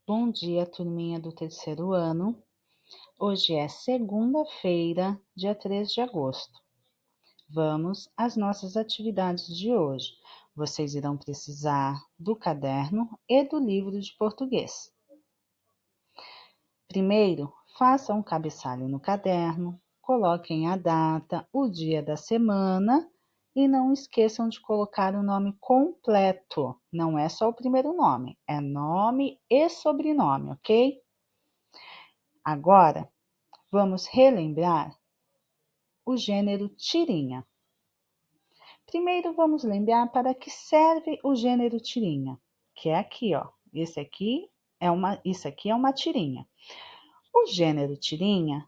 Bom dia, turminha do terceiro ano. Hoje é segunda-feira, dia 3 de agosto. Vamos às nossas atividades de hoje. Vocês irão precisar do caderno e do livro de português. Primeiro, façam um cabeçalho no caderno, coloquem a data, o dia da semana e não esqueçam de colocar o nome completo. Não é só o primeiro nome, é nome e sobrenome, ok? Agora, vamos relembrar o gênero tirinha. Primeiro, vamos lembrar para que serve o gênero tirinha, que é aqui, ó. Isso aqui é uma tirinha. O gênero tirinha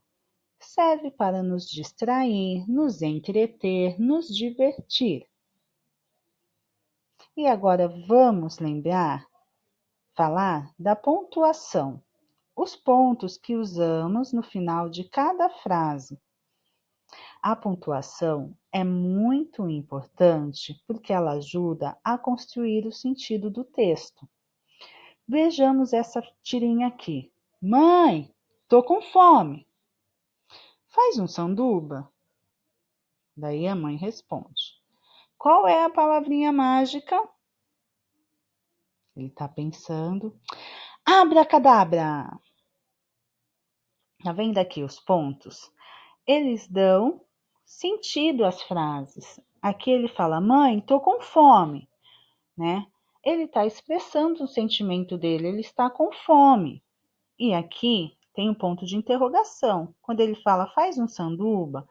serve para nos distrair, nos entreter, nos divertir. E agora vamos falar da pontuação, os pontos que usamos no final de cada frase. A pontuação é muito importante porque ela ajuda a construir o sentido do texto. Vejamos essa tirinha aqui. Mãe, tô com fome. Faz um sanduba? Daí a mãe responde. Qual é a palavrinha mágica? Ele está pensando. Abracadabra! Tá vendo aqui os pontos? Eles dão sentido às frases. Aqui ele fala, mãe, tô com fome, né? Ele está expressando o sentimento dele, ele está com fome. E aqui tem um ponto de interrogação. Quando ele fala, faz um sanduba,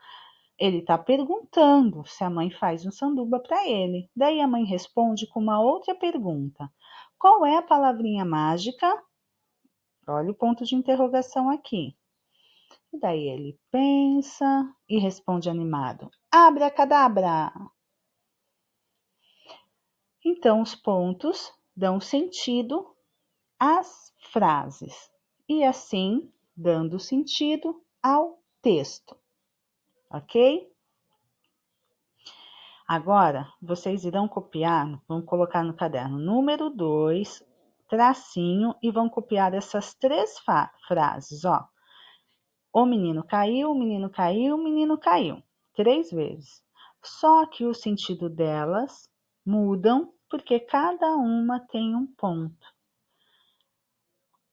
ele está perguntando se a mãe faz um sanduba para ele. Daí a mãe responde com uma outra pergunta. Qual é a palavrinha mágica? Olha o ponto de interrogação aqui. E daí ele pensa e responde animado: Abracadabra! Então, os pontos dão sentido às frases e assim dando sentido ao texto, ok? Agora, vocês irão copiar, vão colocar no caderno número 2, tracinho, e vão copiar essas três frases, ó. O menino caiu, o menino caiu, o menino caiu. 3 vezes. Só que o sentido delas mudam porque cada uma tem um ponto.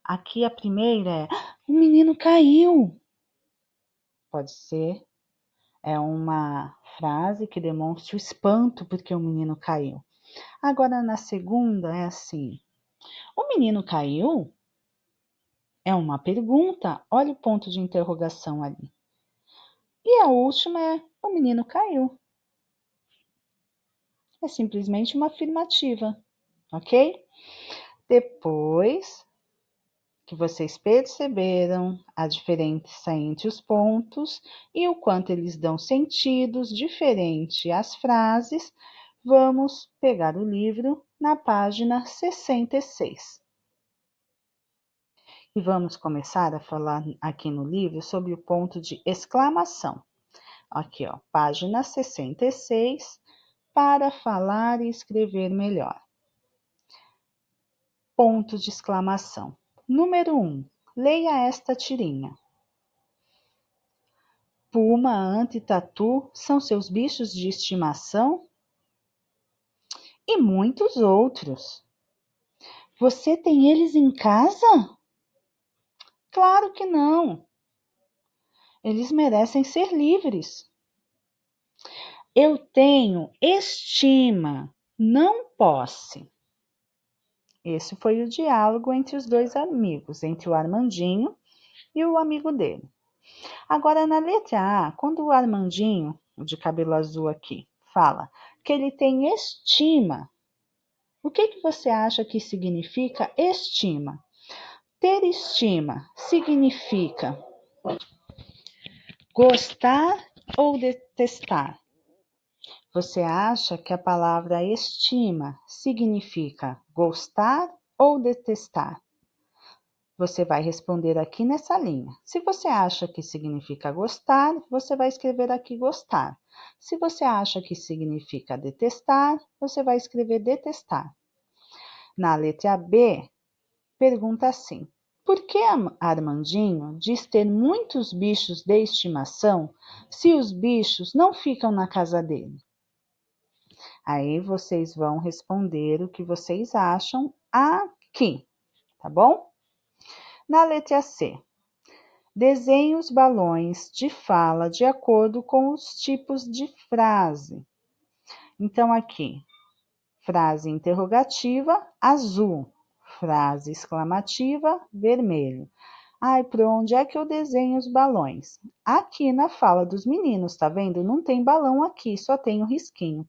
Aqui a primeira é, o menino caiu. Pode ser, é uma frase que demonstra o espanto porque o menino caiu. Agora na segunda é assim, o menino caiu? É uma pergunta, olha o ponto de interrogação ali. E a última é, o menino caiu. É simplesmente uma afirmativa, ok? Depois que vocês perceberam a diferença entre os pontos e o quanto eles dão sentidos diferentes às frases, vamos pegar o livro na página 66. E vamos começar a falar aqui no livro sobre o ponto de exclamação. Aqui, ó, página 66, para falar e escrever melhor. Ponto de exclamação. Número 1. Leia esta tirinha. Puma, anta e tatu são seus bichos de estimação? E muitos outros. Você tem eles em casa? Claro que não. Eles merecem ser livres. Eu tenho estima, não posse. Esse foi o diálogo entre os dois amigos, entre o Armandinho e o amigo dele. Agora, na letra A, quando o Armandinho, o de cabelo azul aqui, fala que ele tem estima, o que você acha que significa estima? Ter estima significa gostar ou detestar? Você acha que a palavra estima significa gostar ou detestar? Você vai responder aqui nessa linha. Se você acha que significa gostar, você vai escrever aqui gostar. Se você acha que significa detestar, você vai escrever detestar. Na letra B, pergunta assim: por que Armandinho diz ter muitos bichos de estimação se os bichos não ficam na casa dele? Aí vocês vão responder o que vocês acham aqui, tá bom? Na letra C, desenhe os balões de fala de acordo com os tipos de frase. Então, aqui, frase interrogativa, azul. Frase exclamativa, vermelho. Ai, por onde é que eu desenho os balões? Aqui na fala dos meninos, tá vendo? Não tem balão aqui, só tem o risquinho.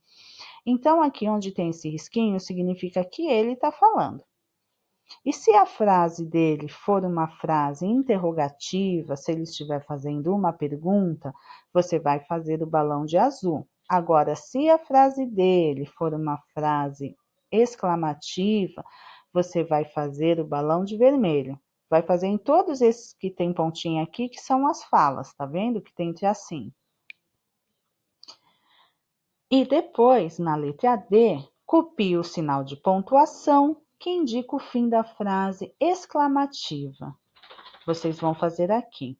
Então, aqui onde tem esse risquinho, significa que ele está falando. E se a frase dele for uma frase interrogativa, se ele estiver fazendo uma pergunta, você vai fazer o balão de azul. Agora, se a frase dele for uma frase exclamativa, você vai fazer o balão de vermelho. Vai fazer em todos esses que tem pontinha aqui, que são as falas, tá vendo? Que tem entre assim. E depois, na letra D, copie o sinal de pontuação que indica o fim da frase exclamativa. Vocês vão fazer aqui.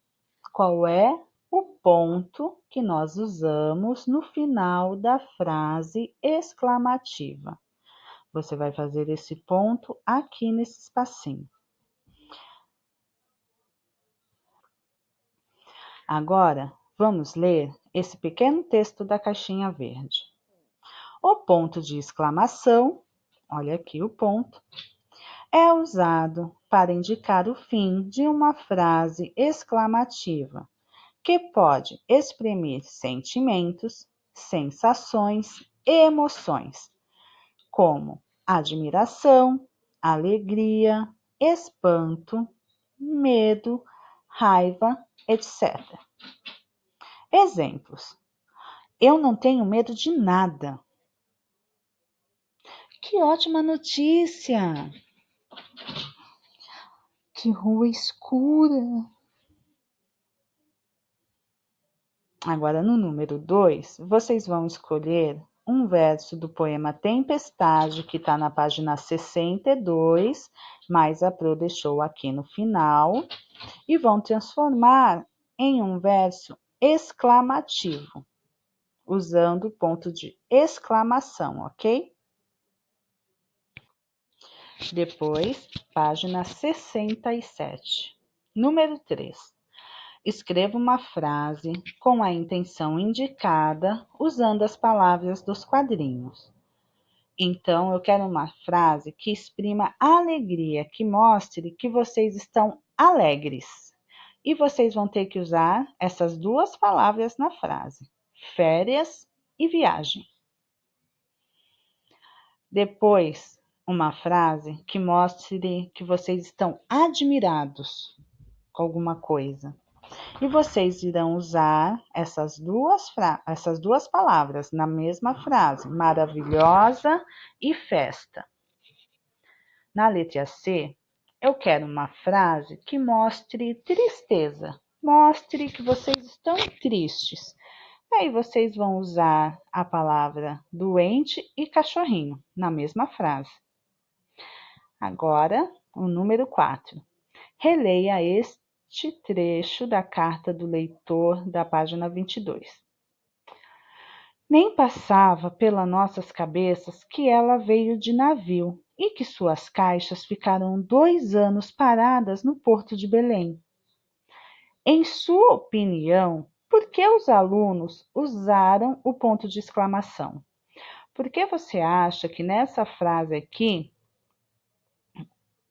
Qual é o ponto que nós usamos no final da frase exclamativa? Você vai fazer esse ponto aqui nesse espacinho. Agora, vamos ler esse pequeno texto da caixinha verde. O ponto de exclamação, olha aqui o ponto, é usado para indicar o fim de uma frase exclamativa, que pode exprimir sentimentos, sensações e emoções, como admiração, alegria, espanto, medo, raiva, etc. Exemplos: eu não tenho medo de nada. Que ótima notícia! Que rua escura! Agora, no número 2, vocês vão escolher um verso do poema Tempestade, que está na página 62, mas a Pro deixou aqui no final, e vão transformar em um verso exclamativo, usando o ponto de exclamação, ok? Depois, página 67. Número 3. Escreva uma frase com a intenção indicada usando as palavras dos quadrinhos. Então, eu quero uma frase que exprima alegria, que mostre que vocês estão alegres. E vocês vão ter que usar essas duas palavras na frase: férias e viagem. Depois, uma frase que mostre que vocês estão admirados com alguma coisa. E vocês irão usar essas duas palavras na mesma frase: maravilhosa e festa. Na letra C, eu quero uma frase que mostre tristeza. Mostre que vocês estão tristes. Aí vocês vão usar a palavra doente e cachorrinho na mesma frase. Agora, o número 4. Releia este trecho da carta do leitor da página 22. Nem passava pelas nossas cabeças que ela veio de navio e que suas caixas ficaram 2 anos paradas no porto de Belém. Em sua opinião, por que os alunos usaram o ponto de exclamação? Por que você acha que nessa frase aqui,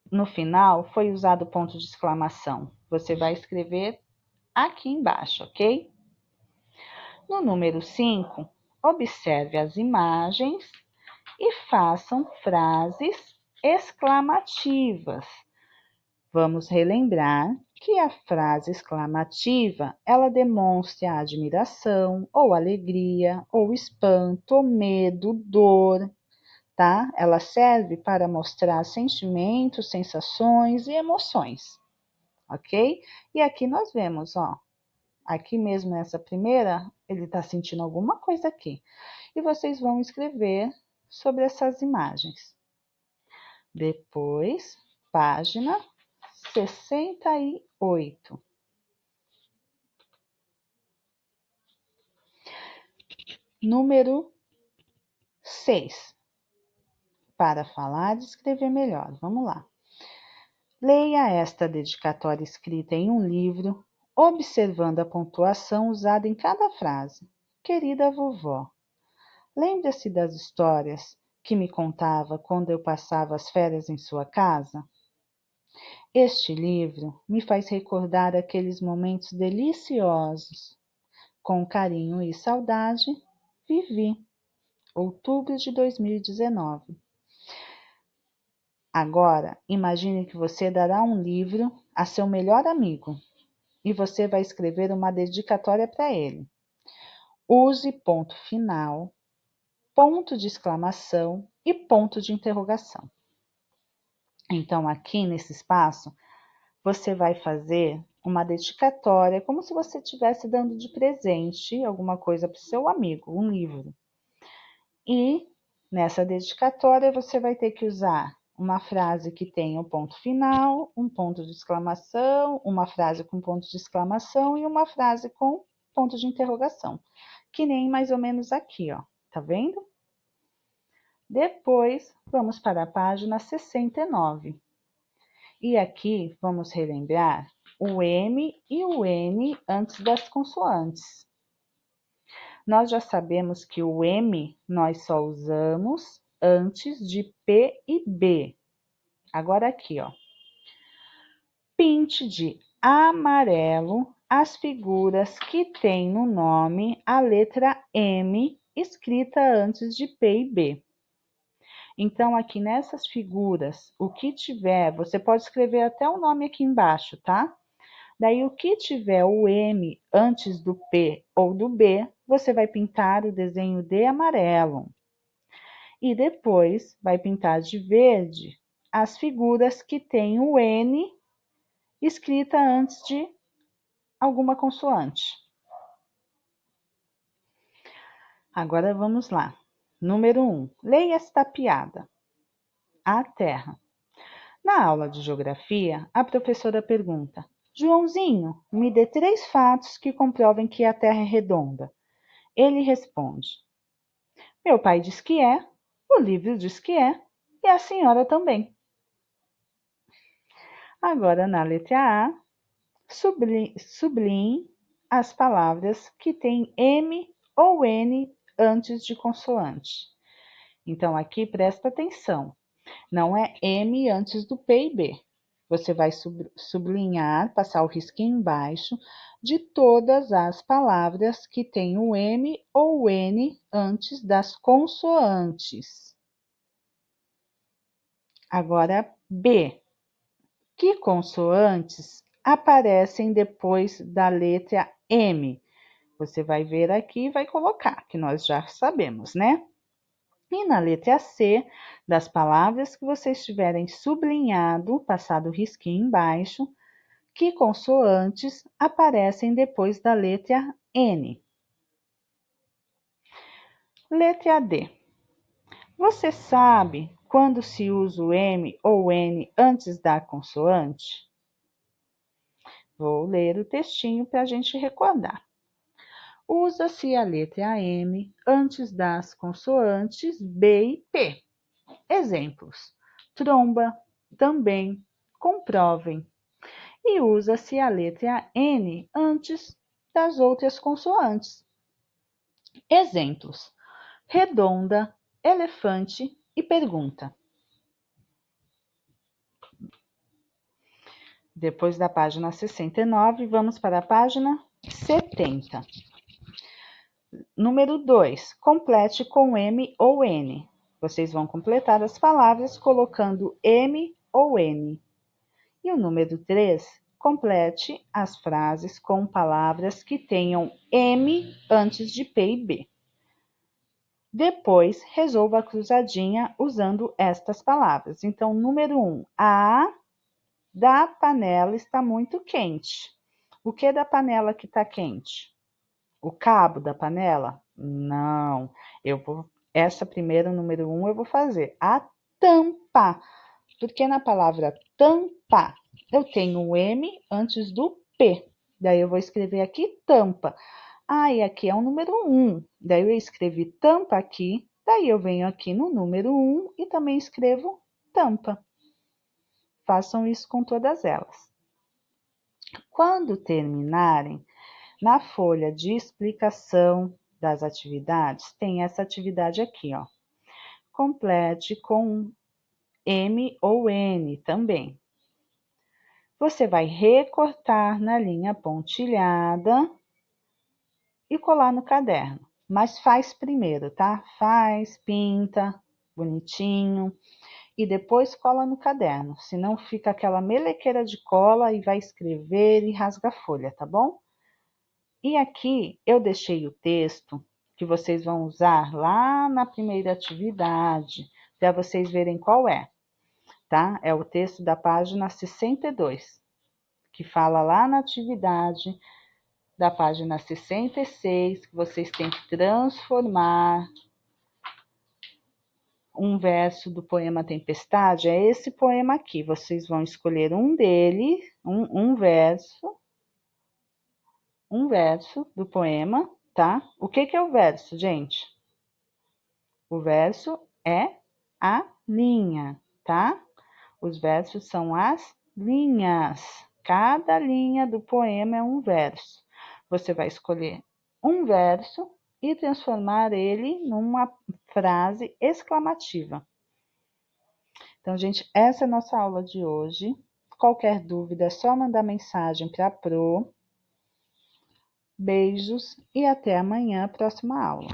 no final, foi usado o ponto de exclamação? Você vai escrever aqui embaixo, ok? No número 5, observe as imagens e façam frases exclamativas. Vamos relembrar que a frase exclamativa, ela demonstra admiração, ou alegria, ou espanto, ou medo, dor, tá? Ela serve para mostrar sentimentos, sensações e emoções, ok? E aqui nós vemos, ó, aqui mesmo nessa primeira, ele está sentindo alguma coisa aqui. E vocês vão escrever sobre essas imagens. Depois, página 68. Número 6. Para falar e escrever melhor. Vamos lá. Leia esta dedicatória escrita em um livro, observando a pontuação usada em cada frase. Querida vovó, lembra-se das histórias que me contava quando eu passava as férias em sua casa? Este livro me faz recordar aqueles momentos deliciosos. Com carinho e saudade, Vivi. Outubro de 2019. Agora, imagine que você dará um livro a seu melhor amigo e você vai escrever uma dedicatória para ele. Use ponto final, ponto de exclamação e ponto de interrogação. Então, aqui nesse espaço, você vai fazer uma dedicatória, como se você estivesse dando de presente alguma coisa para o seu amigo, um livro. E nessa dedicatória você vai ter que usar uma frase que tenha um ponto final, um ponto de exclamação, uma frase com ponto de exclamação e uma frase com ponto de interrogação. Que nem mais ou menos aqui, ó. Tá vendo? Depois, vamos para a página 69. E aqui vamos relembrar o M e o N antes das consoantes. Nós já sabemos que o M nós só usamos antes de P e B. Agora aqui, ó. Pinte de amarelo as figuras que têm no nome a letra M escrita antes de P e B. Então, aqui nessas figuras, o que tiver, você pode escrever até o nome aqui embaixo, tá? Daí, o que tiver o M antes do P ou do B, você vai pintar o desenho de amarelo. E depois vai pintar de verde as figuras que têm o N escrita antes de alguma consoante. Agora vamos lá. Número 1. Leia esta piada. A Terra. Na aula de geografia, a professora pergunta: Joãozinho, me dê 3 fatos que comprovem que a Terra é redonda. Ele responde: Meu pai diz que é, o livro diz que é, e a senhora também. Agora, na letra A, sublinhe as palavras que têm M ou N antes de consoante. Então, aqui presta atenção. Não é M antes do P e B. Você vai sublinhar, passar o risquinho embaixo de todas as palavras que têm o M ou o N antes das consoantes. Agora, B. Que consoantes aparecem depois da letra M? Você vai ver aqui e vai colocar, que nós já sabemos, né? E na letra C, das palavras que vocês tiverem sublinhado, passado o risquinho embaixo, que consoantes aparecem depois da letra N? Letra D. Você sabe quando se usa o M ou N antes da consoante? Vou ler o textinho para a gente recordar. Usa-se a letra M antes das consoantes B e P. Exemplos: tromba, também, comprovem. E usa-se a letra N antes das outras consoantes. Exemplos: redonda, elefante e pergunta. Depois da página 69, vamos para a página 70. Número 2. Complete com M ou N. Vocês vão completar as palavras colocando M ou N. E o número 3. Complete as frases com palavras que tenham M antes de P e B. Depois, resolva a cruzadinha usando estas palavras. Então, número 1. A da panela está muito quente. O que da panela que está quente? O cabo da panela? Não. Essa primeira, número 1, eu vou fazer. A tampa Porque na palavra tampa, eu tenho o M antes do P. Daí eu vou escrever aqui tampa. Ah, e aqui é o número 1. Daí eu escrevi tampa aqui. Daí eu venho aqui no número 1 e também escrevo tampa. Façam isso com todas elas. Quando terminarem, na folha de explicação das atividades, tem essa atividade aqui, ó. Complete com M ou N também. Você vai recortar na linha pontilhada e colar no caderno. Mas faz primeiro, tá? Faz, pinta, bonitinho. E depois cola no caderno, senão fica aquela melequeira de cola e vai escrever e rasga a folha, tá bom? E aqui eu deixei o texto que vocês vão usar lá na primeira atividade, para vocês verem qual é, tá? É o texto da página 62, que fala lá na atividade da página 66, que vocês têm que transformar um verso do poema Tempestade. É esse poema aqui. Vocês vão escolher um dele, um verso do poema, tá? O que é o verso, gente? O verso é a linha, tá? Os versos são as linhas. Cada linha do poema é um verso. Você vai escolher um verso e transformar ele numa frase exclamativa. Então, gente, essa é a nossa aula de hoje. Qualquer dúvida é só mandar mensagem para a Pro. Beijos e até amanhã, próxima aula.